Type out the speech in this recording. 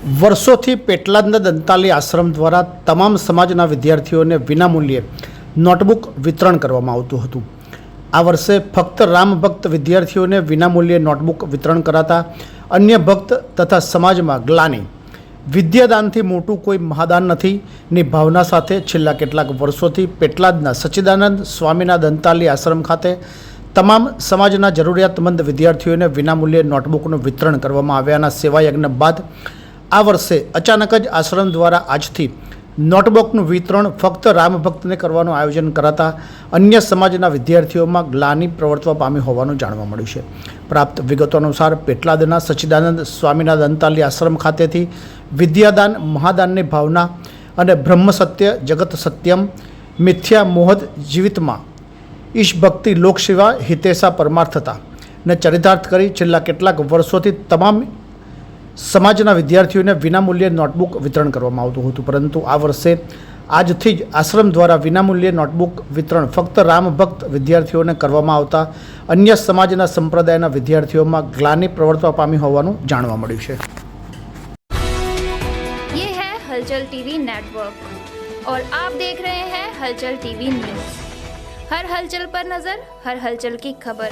વર્ષોથી પેટલાદના દંતાલી આશ્રમ દ્વારા તમામ સમાજના વિદ્યાર્થીઓને વિનામૂલ્યે નોટબુક વિતરણ કરવામાં આવતું હતું। આ વર્ષે ફક્ત રામ ભક્ત વિદ્યાર્થીઓને વિનામૂલ્યે નોટબુક વિતરણ કરાતા અન્ય ભક્ત તથા સમાજમાં ગ્લાનિ વિદ્યાદાનથી મોટું કોઈ મહાદાન નથી ની ભાવના સાથે છેલ્લા કેટલાક વર્ષોથી પેટલાદના સચ્ચિદાનંદ સ્વામીના દંતાલી આશ્રમ ખાતે તમામ સમાજના જરૂરિયાતમંદ વિદ્યાર્થીઓને વિનામૂલ્યે નોટબુકનું વિતરણ કરવામાં આવ્યાના સેવાયજ્ઞ બાદ આ વર્ષે અચાનક જ આશ્રમ દ્વારા આજથી નોટબુકનું વિતરણ ફક્ત રામ ભક્તને કરવાનું આયોજન કરાતા અન્ય સમાજના વિદ્યાર્થીઓમાં ગ્લાનિ પ્રવર્તવા પામી હોવાનું જાણવા મળ્યું છે। પ્રાપ્ત વિગતો અનુસાર પેટલાદના સચ્ચિદાનંદ સ્વામીના દંતાલી આશ્રમ ખાતેથી વિદ્યાદાન મહાદાનની ભાવના અને બ્રહ્મ સત્ય જગત સત્યમ મિથ્યા મોહદ જીવિતમાં ઈશ ભક્તિ લોકસેવા હિતેશા પરમાર્થતા ને ચરિતાર્થ કરી છેલ્લા કેટલાક વર્ષોથી તમામ સમાજના વિદ્યાર્થીઓને વિનામૂલ્યે નોટબુક વિતરણ કરવામાં આવતું હતું, પરંતુ આ વર્ષે આજથી જ આશ્રમ દ્વારા વિનામૂલ્યે નોટબુક વિતરણ ફક્ત રામ ભક્ત વિદ્યાર્થીઓને કરવામાં આવતા અન્ય સમાજના સંપ્રદાયના વિદ્યાર્થીઓમાં ગ્લાનિ પ્રવર્તવા પામી હોવાનું જાણવા મળ્યું છે। ये है हलचल टीवी नेटवर्क और आप देख रहे हैं हलचल टीवी न्यूज़। हर हलचल पर नज़र, हर हलचल की खबर।